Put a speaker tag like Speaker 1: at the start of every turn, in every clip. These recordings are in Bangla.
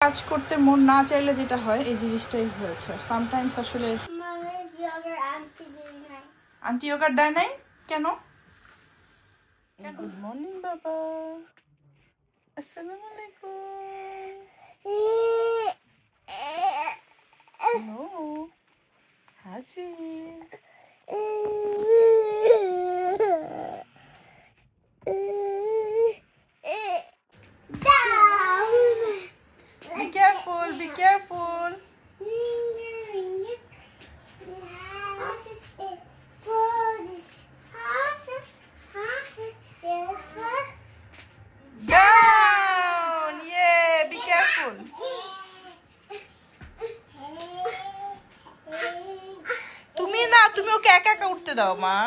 Speaker 1: কাজ করতে মন না চাইলে যেটা হয় এই জিনিসটাই হয়েছে। সামটাইমস আসলে আন্টি ইয়োগার্ট দেয় নাই কেন? গুড মর্নিং বাবা, আসসালামু আলাইকুম। নো হাসি। Be careful, be careful. Down, yeah, be careful. তুমি না, তুমি ওকে একা একা উঠতে দাও মা।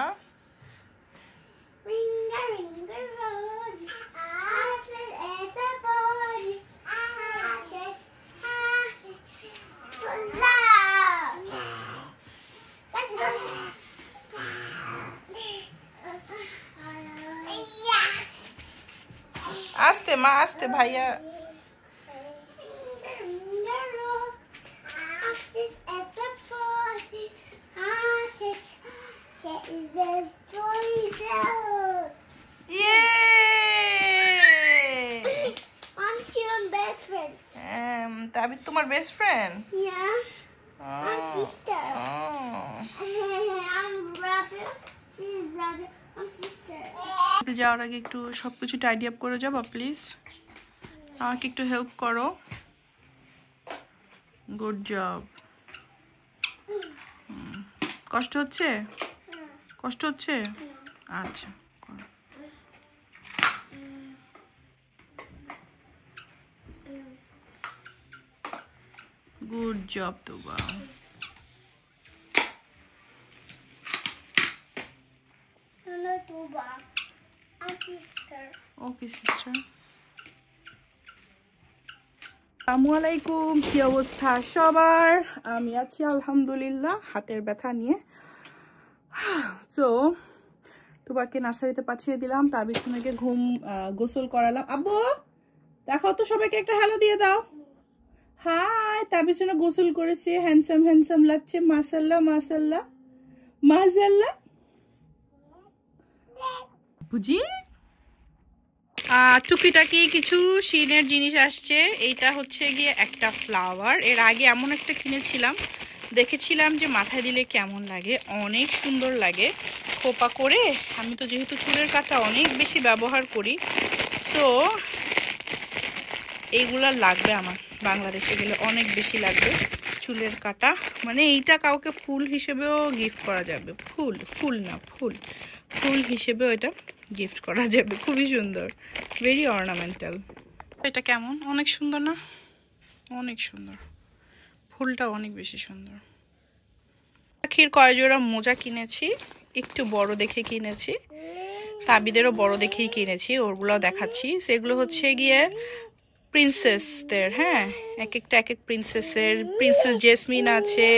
Speaker 1: আস্তে মা, আস্তে ভাইয়া। তাবিদ তোমার best friend?
Speaker 2: I'm sister. I'm brother. She's brother. I'm sister.
Speaker 1: যাওয়ার আগে একটু সবকিছু টাইডি আপ করে যাবা প্লিজ, আমাকে একটু হেল্প করো। Good job. কষ্ট হচ্ছে? কষ্ট হচ্ছে? আচ্ছা করো। গুড জব তোবা।
Speaker 2: No, Tuba. I'm sister.
Speaker 1: Okay sister. আসসালামু আলাইকুম, কি অবস্থা সবার? আমি আছি আলহামদুলিল্লাহ, হাতের ব্যথা নিয়ে। তো তোবাকে নার্সারিতে পাঠিয়ে দিলাম, তার বিছানাকে গোসল করালাম। আব্বু দেখাও তো, সবাইকে একটা হ্যালো দিয়ে দাও। হাই, তার বিছানা গোসল করেছে, হ্যান্ডসাম হ্যান্ডসাম লাগছে, মাশাআল্লাহ মাশাআল্লাহ মাশাআল্লাহ। বুঝি টুকিটাকি কিছু শিনের জিনিস আসছে। এইটা হচ্ছে গিয়ে একটা ফ্লাওয়ার, এর আগে এমন একটা কিনেছিলাম, দেখেছিলাম যে মাথায় দিলে কেমন লাগে, অনেক সুন্দর লাগে খোপা করে। আমি তো যেহেতু চুলের কাঁটা অনেক বেশি ব্যবহার করি, সো এইগুলা লাগবে আমার, বাংলাদেশে গেলে অনেক বেশি লাগবে চুলের কাঁটা। মানে এইটা কাউকে ফুল হিসেবেও গিফট করা যাবে, ফুল না ফুল হিসেবেও এটা গিফট করা যাবে, খুবই সুন্দর, ভেরি অর্নামেন্টাল। এটা কেমন, অনেক সুন্দর না? অনেক সুন্দর, ফুলটা অনেক বেশি সুন্দর। পাখির কয় জোড়া মোজা কিনেছি, একটু বড় দেখে কিনেছি, তাবিদেরও বড় দেখেই কিনেছি, ওরগুলো দেখাচ্ছি। সেগুলো হচ্ছে গিয়ে প্রিন্সেসদের, হ্যাঁ, এক একটা এক এক প্রিন্সেসের। প্রিন্সেস জেসমিন আছে,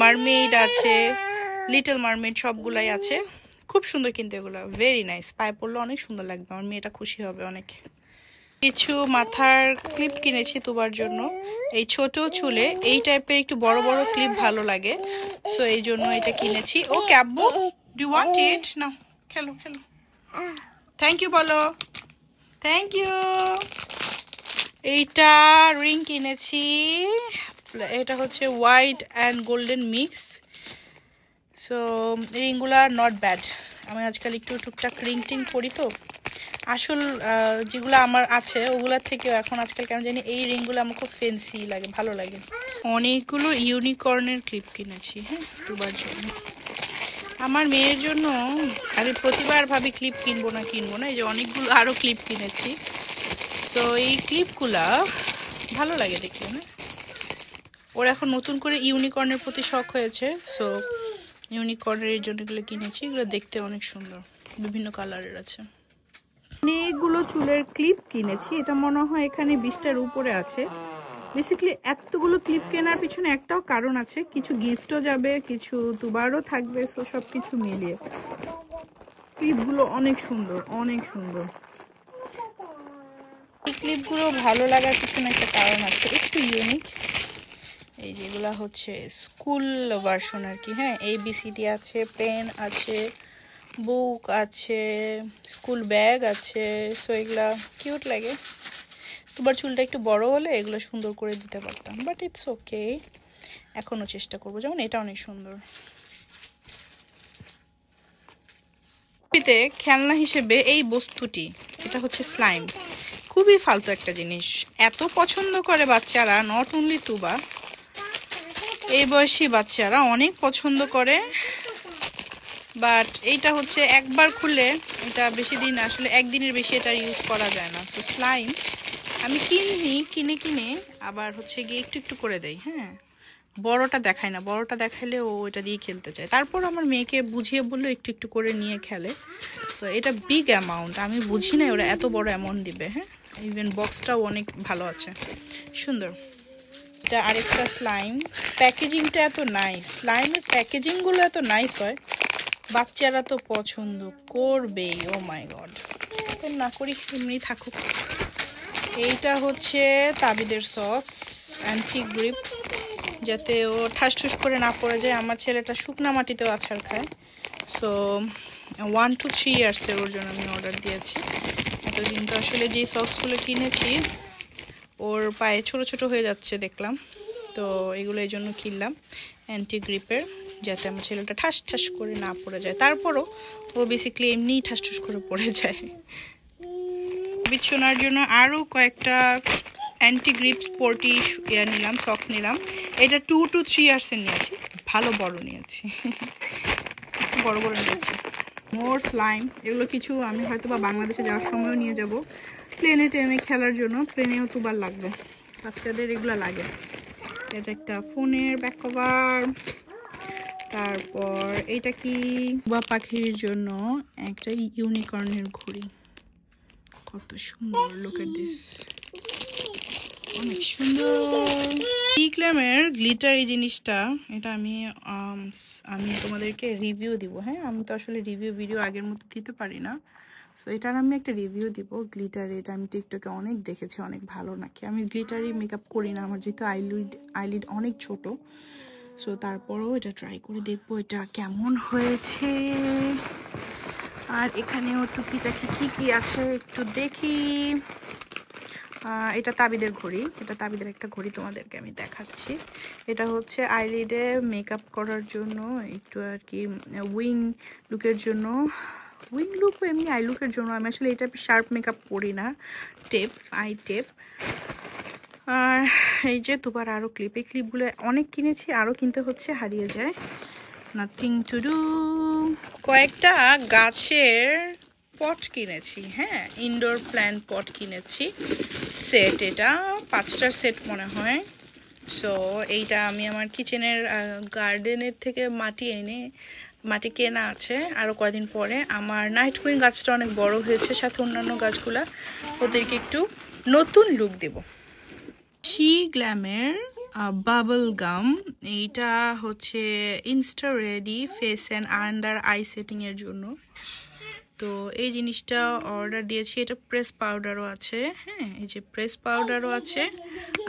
Speaker 1: মারমেইড আছে, লিটল মারমেইড, সবগুলাই আছে। খুব সুন্দর কিন্তু এগুলো, ভেরি নাইস, পায়ে পড়লে অনেক সুন্দর লাগবে, আমার মেয়েটা খুশি হবে অনেক। কিছু মাথার ক্লিপ কিনেছি তোবার জন্য, এই ছোট চুলে এই টাইপের একটু বড় বড় ক্লিপ ভালো লাগে, সো এই জন্য এটা কিনেছি। ও Kabbu, do you want it? না, খেলো খেলো। থ্যাংক ইউ বলো, থ্যাংক ইউ। এইটা রিং কিনেছি, এটা হচ্ছে white and golden mix, so রিংগুলা নট ব্যাড। আমি আজকাল একটু টুকটাক রিং টিং করি, তো আসল যেগুলো আমার আছে ওগুলোর থেকেও এখন আজকাল কেন জানি এই রিংগুলো আমার খুব ফ্যান্সি লাগে, ভালো লাগে। অনেকগুলো ইউনিকর্নের ক্লিপ কিনেছি, হ্যাঁ, দুবার জন্য। আমার মেয়ের জন্য আমি প্রতিবার ভাবি ক্লিপ কিনবো না, এই যে অনেকগুলো আরও ক্লিপ কিনেছি। তো এই ক্লিপগুলা ভালো লাগে দেখতে, না? ওর এখন নতুন করে ইউনিকর্নের প্রতি শখ হয়েছে, সো ইউনিকর্নের এই জন্য এগুলো কিনেছি। এগুলো দেখতে অনেক সুন্দর, বিভিন্ন কালারের আছে। অনেকগুলো চুলের ক্লিপ কিনেছি, এটা মনে হয় এখানে 20টার উপরে আছে। বেসিক্যালি এতগুলো ক্লিপ কেনার পিছনে একটাও কারণ আছে, কিছু গিফটও যাবে, কিছু দুবারও থাকবে, সো সব কিছু মিলিয়ে ক্লিপগুলো অনেক সুন্দর, অনেক সুন্দর। এই ক্লিপগুলো ভালো লাগার কিছু না একটা কারণ আছে, একটু ইউনিক। এই যেগুলা হচ্ছে স্কুল ভার্সন আর কি। হ্যাঁ, ABCD আছে, পেন আছে, বুক আছে, স্কুল ব্যাগ আছে। সো এগুলা কিউট লাগে। তোমার চুলটা একটু বড় হলে এগুলো সুন্দর করে দিতে পারতাম, বাট ইটস ওকে, এখনো চেষ্টা করবো। যেমন এটা অনেক সুন্দর। খেলনা হিসেবে এই বস্তুটি, এটা হচ্ছে স্লাইম, খুবই ফালতু একটা জিনিস। এত পছন্দ করে বাচ্চারা, নট অনলি তুবা, এই বয়সী বাচ্চারা অনেক পছন্দ করে। বাট এইটা হচ্ছে একবার খুললে এটা বেশি দিন, আসলে একদিনের বেশি এটা ইউজ করা যায় না। তো স্লাইম আমি কিনে আবার হচ্ছে গিয়ে একটু একটু করে দেই। হ্যাঁ, বড়টা দেখায় না, বড়টা দেখালে ও এটা দিয়ে খেলতে চায়। তারপর আমার মেয়েকে বুঝিয়ে বললো একটু একটু করে নিয়ে খেলে। সো এটা বিগ অ্যামাউন্ট, আমি বুঝি না ওরা এত বড় অ্যামাউন্ট দিবে। হ্যাঁ, ইভেন বক্সটাও অনেক ভালো আছে, সুন্দর। এটা আরেকটা স্লাইম, প্যাকেজিংটা এত নাইস, স্লাইমের প্যাকেজিংগুলো এত নাইস হয়, বাচ্চারা তো পছন্দ করবেই। ও মাই গড, না করি এমনি থাকুক। এইটা হচ্ছে তাবিদের সক্স, অ্যান্টিক গ্রিপ, যাতে ও ঠাস ঠুস করে না পড়ে যায়। আমার ছেলেটা শুকনা মাটিতেও আছাড় খায়। সো 1 to 3 ইয়ার্সের ওর জন্য আমি অর্ডার দিয়েছি। এতদিন তো আসলে যে সক্সগুলো কিনেছি ওর পায়ে ছোট ছোট হয়ে যাচ্ছে দেখলাম, তো এগুলো এই জন্য কিনলাম অ্যান্টি গ্রিপের, যাতে আমার ছেলেটা ঠাস ঠাস করে না পড়ে যায়। তারপরও ও বেসিক্যালি এমনিই ঠাস ঠুস করে পড়ে যায়। বিছানার জন্য আরও কয়েকটা অ্যান্টি গ্রিপ স্পোর্টি নিলাম, সক্স নিলাম। এটা 2 to 3 ইয়ার্সের নিয়েছি, ভালো বড় নিয়েছি, বড় বড় নিয়েছি। মোর স্লাইম, এগুলো কিছু আমি হয়তো বা বাংলাদেশে যাওয়ার সময়ও নিয়ে যাব, প্লেনে ট্রেনে খেলার জন্য। প্লেনেও দুবার লাগবে, বাচ্চাদের এগুলো লাগে। এটা একটা ফোনের ব্যাক কভার। তারপর এইটা কি, বা পাখির জন্য একটা ইউনিকর্নের ঘড়ি, কত সুন্দর, লুক এট দিস, অনেক সুন্দর। ইক্লেমের গ্লিটার এই জিনিসটা, এটা আমি তোমাদেরকে রিভিউ দিব। হ্যাঁ, আমি তো আসলে রিভিউ ভিডিও আগের মতো দিতে পারি না। সো এটার আমি একটা রিভিউ দিব। গ্লিটার, এটা আমি টিকটকে অনেক দেখেছি, অনেক ভালো নাকি। আমি গ্লিটারই মেকআপ করি না, আমার যেহেতু আইলিড অনেক ছোট। সো তারপরেও এটা ট্রাই করে দেখবো এটা কেমন হয়েছে। আর এখানেও টুকিটাকি কি আছে একটু দেখি। এটা তাবিদের ঘড়ি, এটা তাবিদের একটা ঘড়ি, তোমাদেরকে আমি দেখাচ্ছি। এটা হচ্ছে আইলিডে মেকআপ করার জন্য, একটু আর কি উইং লুকের জন্য, উইং লুক এমনি আই লুকের জন্য। আমি আসলে এটা শার্প মেকআপ করি না, টেপ, আই টেপ। আর এই যে দুবার আরও ক্লিপ, এই ক্লিপগুলো অনেক কিনেছি, আরও কিনতে হচ্ছে, হারিয়ে যায়। Nothing to do. কয়েকটা গাছের পট কিনেছি। হ্যাঁ, ইনডোর প্ল্যান্ট পট কিনেছি, সেট, এটা 5টার সেট মনে হয়। সো এইটা আমি আমার কিচেনের গার্ডেনের থেকে মাটি কেনা আছে। আরও কয়েকদিন পরে আমার নাইট কুইন গাছটা অনেক বড় হয়েছে, সাথে অন্যান্য গাছগুলা, ওদেরকে একটু নতুন লুক দেব। শি গ্ল্যামের বাবল গাম, এইটা হচ্ছে insta ready face and under eye সেটিংয়ের জন্য। তো এই জিনিসটা অর্ডার দিয়েছি। এটা প্রেস পাউডারও আছে। হ্যাঁ, এই যে প্রেস পাউডারও আছে,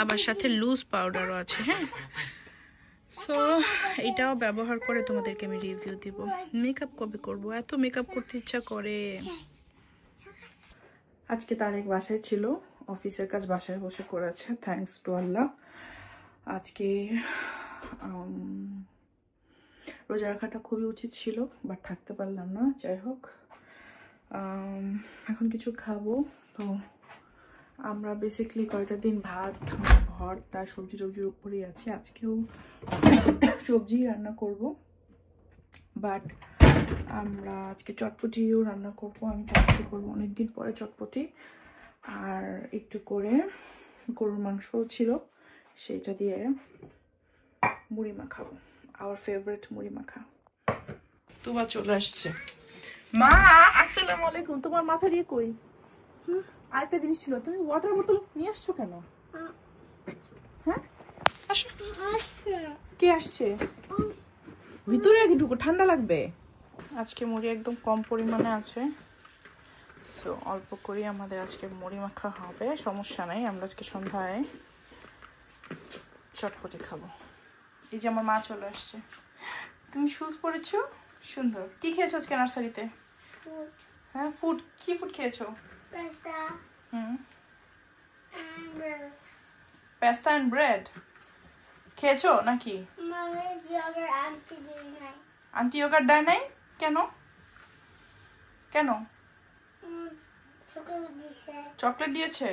Speaker 1: আবার সাথে লুজ পাউডারও আছে। হ্যাঁ, সো এটাও ব্যবহার করে তোমাদেরকে আমি রিভিউ দিব। মেকআপ কবে করব, এত মেকআপ করতে ইচ্ছা করে। আজকে তারেক বাসায় ছিল, অফিসের কাজ বাসায় বসে করেছে, থ্যাঙ্কস টু আল্লাহ। আজকে রোজা রাখাটা খুবই উচিত ছিল, বাট থাকতে পারলাম না। যাই হোক, এখন কিছু খাবো। তো আমরা বেসিক্যালি কয়েকটা দিন ভাত, ভর্তা, সবজি টবজির উপরেই আছি। আজকেও সবজি রান্না করব, বাট আমরা আজকে চটপটিও রান্না করব। আমি চটপটি করবো অনেকদিন পরে চটপটি, আর একটু করে গরুর মাংসও ছিল, সেইটা দিয়ে মুড়ি মাখাবো, আওয়ার ফেভারিট মুড়ি মাখা। তোমার চলে আসছে। মা, আসসালামু আলাইকুম। তোমার মাথা দিয়ে কই? আরেকটা জিনিস ছিল, তুমি ওয়াটার বোতল নিয়ে আসছো কেন? হ্যাঁ, আসো। কে আসছে? ভিতরে আগে ঢুকো, ঠান্ডা লাগবে। আজকে মুড়ি একদম কম পরিমাণে আছে, সো অল্প করে আমাদের আজকে মুড়ি মাখা হবে, সমস্যা নাই। আমরা আজকে সন্ধ্যায় চটপটি খাবো। এই যে আমার মা চলে আসছে। তুমি শুজ পরেছো, সুন্দর। কি খেয়েছো আজকে নার্সারিতে? হ্যাঁ, ফুড। কি ফুড খেয়েছো? পাস্তা এন্ড ব্রেড খেয়েছো নাকি? আন্টি ইয়োগার্ট দেয় নাই কেন? কেন? চকলেট দিয়েছে,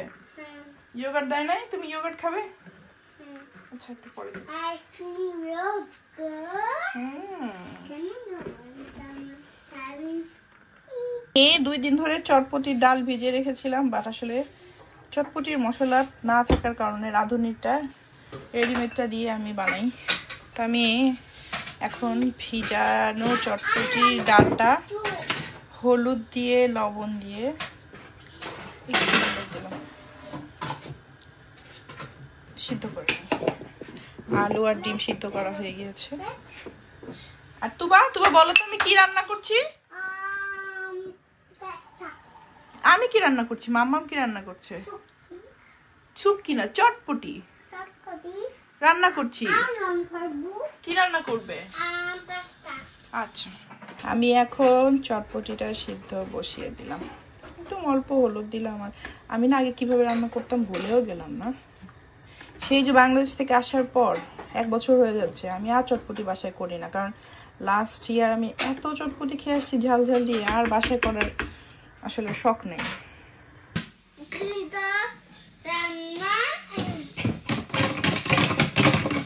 Speaker 1: ইয়োগার্ট দেয় নাই। তুমি ইয়োগার্ট খাবে? আচ্ছা, একটু পরে এই 2 দিন ধরে চটপটির ডাল ভিজিয়ে রেখেছিলাম, বাট আসলে চটপটির মশলা না থাকার কারণে রাঁধুনিটা রেডিমেডটা দিয়ে আমি বানাই। তো আমি এখন ভিজানো চটপটির ডালটা হলুদ দিয়ে লবণ দিয়ে একটু দিলাম, সিদ্ধ করে নিই। আলু আর ডিম সিদ্ধ করা হয়ে গিয়েছে। আর তুবা বলো তো আমি কি রান্না করছি? আমি কি রান্না করছি? মাম্মাম কি রান্না করছে? সুপ কিনা চটপটি রান্না করছি। কি রান্না করবে? আচ্ছা, আমি এখন চটপটিটা সিদ্ধ বসিয়ে দিলাম। একদম অল্প হলুদ দিলাম। আর আমি না আগে কিভাবে রান্না করতাম ভুলেও গেলাম না। সেই যে বাংলাদেশ থেকে আসার পর 1 বছর হয়ে যাচ্ছে, আমি আর চটপটি বাসায় করি না, কারণ লাস্ট ইয়ার আমি এত চটপটি খেয়ে আসছি ঝাল ঝাল দিয়ে, আর বাসায় করার আসলে শখ নেই।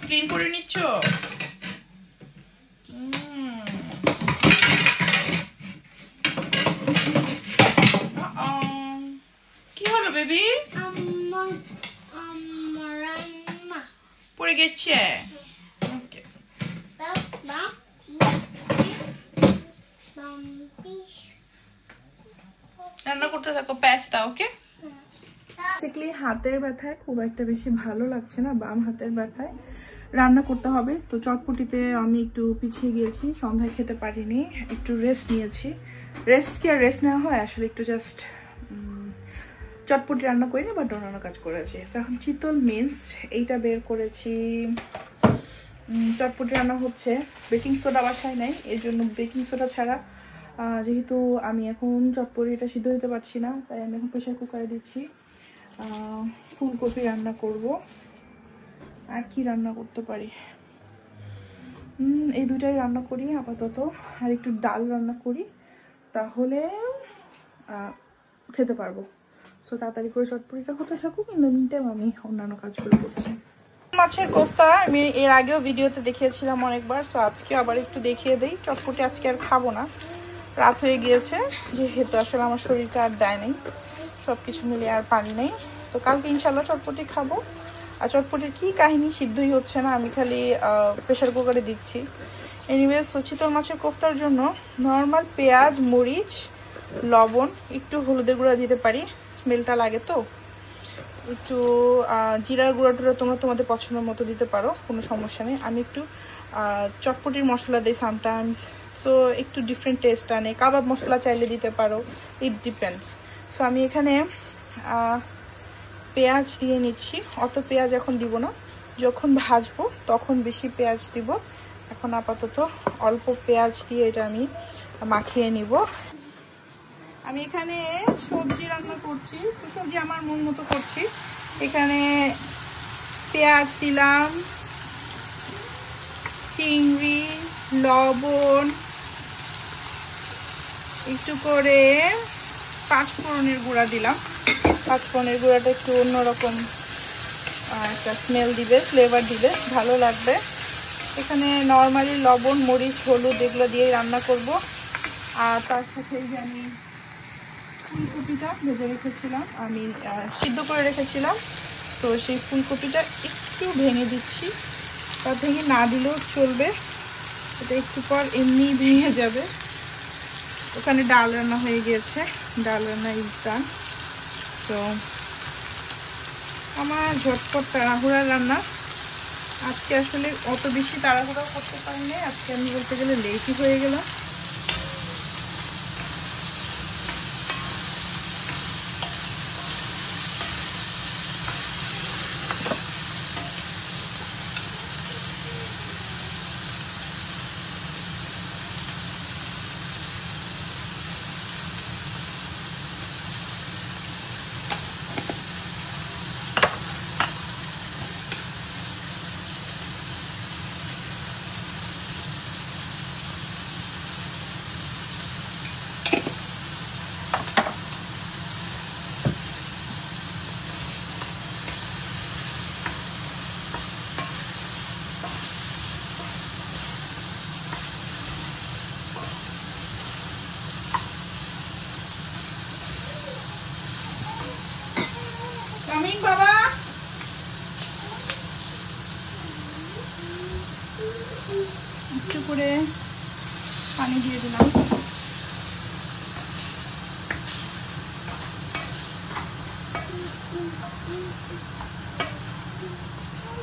Speaker 1: ক্লিন করে নিচ্ছ? কি হলো বেবি? পড়ে গেছে। রান্না করতে থাকো পাস্তা। ওকে, হাতের ব্যথায় খুব একটা বেশি ভালো লাগছে না, বাম হাতের ব্যথায় রান্না করতে হবে। তো চটপটিতে আমি একটু পিছিয়ে গিয়েছি, সন্ধ্যায় খেতে পারিনি, একটু রেস্ট নিয়েছি। রেস্ট কি আর রেস্ট নেওয়া হয়, আসলে একটু জাস্ট চটপটি রান্না করিনি, বাট অন্যান্য কাজ করেছি। এখন চিতল মিন্স এইটা বের করেছি। চটপটি রান্না হচ্ছে, বেকিং সোডা বাসায় নাই, এর জন্য বেকিং সোডা ছাড়া, যেহেতু আমি এখন চটপটিটা সিদ্ধ দিতে পারছি না, তাই আমি এখন প্রেশার কুকারে দিচ্ছি। ফুলকপি রান্না করব। আর কি রান্না করতে পারি? এই দুইটাই রান্না করি আপাতত। আর একটু ডাল রান্না করি, তাহলে খেতে পারবো। সো তাড়াতাড়ি করে চটপটিটা হতে থাকুক, কিন্তু মিন টাইম আমি অন্যান্য কাজগুলো করছি। মাছের কোফতা আমি এর আগেও ভিডিওতে দেখিয়েছিলাম অনেকবার, সো আজকে আবার একটু দেখিয়ে দিই। চটপটি আজকে আর খাবো না, রাত হয়ে গিয়েছে, যেহেতু আসলে আমার শরীরটা আর দেয় নেই, সবকিছু মিলিয়ে আর পানি নেই। তো কালকে ইনশাল্লাহ চটপটি খাবো। আর চটপটির কি কাহিনী, সিদ্ধই হচ্ছে না, আমি খালি প্রেশার কুকারে দিচ্ছি। এনিওয়েজ, চিতল মাছের কোফতার জন্য নর্মাল পেঁয়াজ, মরিচ, লবণ, একটু হলুদের গুঁড়া দিতে পারি, স্মেলটা লাগে তো। একটু জিরার গুঁড়া টুড়া তোমরা তোমাদের পছন্দ মতো দিতে পারো, কোনো সমস্যা নেই। আমি একটু চটপটির মশলা দিই সামটাইমস, সো একটু ডিফারেন্ট টেস্ট আনে। কাবাব মশলা চাইলে দিতে পারো, ইট ডিপেন্ডস। সো আমি এখানে পেঁয়াজ দিয়ে নিচ্ছি। অত পেঁয়াজ এখন দিব না, যখন ভাজবো তখন বেশি পেঁয়াজ দিব। এখন আপাতত অল্প পেঁয়াজ দিয়ে এটা আমি মাখিয়ে নিব। আমি এখানে সবজি রান্না করছি, তো সবজি আমার মন মতো করছি। এখানে পেঁয়াজ দিলাম, চিংড়ি, লবণ, একটু করে পাঁচফোড়নের গুঁড়া দিলাম। পাঁচফোড়নের গুঁড়াটা একটু অন্যরকম একটা স্মেল দিবে, ফ্লেভার দিবে, ভালো লাগবে। এখানে নর্মালি লবণ, মরিচ, হলুদ এগুলো দিয়েই রান্না করব। আর তার সাথে যে আমি ফুলকপিটা ভেজে রেখেছিলাম, আমি সিদ্ধ করে রেখেছিলাম, তো সেই ফুলকপিটা একটু ভেঙে দিচ্ছি। তা ভেঙে না দিলেও চলবে, এটা একটু পর এমনি ভেঙে যাবে। ওখানে ডাল রান্না হয়ে গিয়েছে, ডাল রান্না ইজ ডান। তো আমার ঝটপট তাড়াহুড়ার রান্না। আজকে আসলে অত বেশি তাড়াহুড়াও করতে পারিনি, আজকে আমি বলতে গেলে লেটই হয়ে গেলাম। একটু করে পানি দিয়ে দিলাম।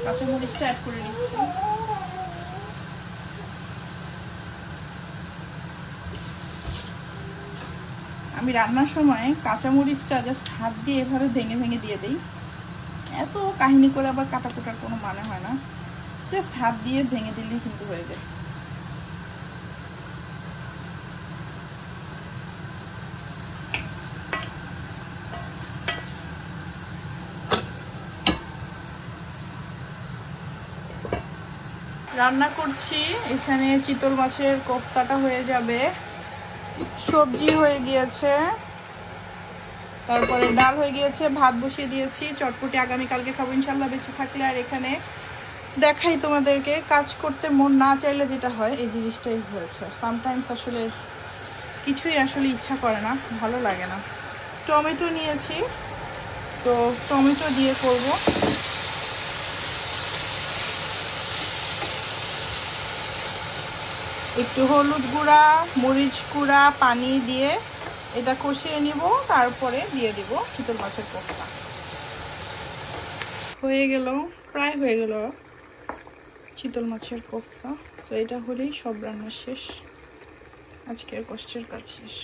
Speaker 1: কাঁচামরিচটা অ্যাড করে নিচ্ছি। আমি রান্নার সময় কাঁচামরিচটা জাস্ট হাত দিয়ে এভাবে ভেঙে ভেঙে দিয়ে দিই। এত কাহিনী করে আবার কাটা কোটার কোনো মানে হয় না, জাস্ট হাত দিয়ে ভেঙে দিলেই কিন্তু হয়ে যায়। রান্না করছি এখানে চিতল মাছের কোফতাটা হয়ে যাবে, সবজি হয়ে গিয়েছে, তারপরে ডাল হয়ে গিয়েছে, ভাত বসিয়ে দিয়েছি, চটপটি আগামীকালকে খাবো ইনশাল্লাহ বেঁচে থাকলে। আর এখানে দেখাই তোমাদেরকে, কাজ করতে মন না চাইলে যেটা হয় এই জিনিসটাই হয়েছে। সামটাইমস আসলে কিছুই আসলে ইচ্ছা করে না, ভালো লাগে না। টমেটো নিয়েছি, তো টমেটো দিয়ে করব। একটু হলুদ গুঁড়া, মরিচ গুঁড়া, পানি দিয়ে এটা কষিয়ে নিব, তারপরে দিয়ে দিব চিতল মাছের কোফতা। হয়ে গেল, প্রায় হয়ে গেল চিতল মাছের কোফতা। তো এটা হলেই সব রান্না শেষ, আজকের কষ্টের কাজ শেষ।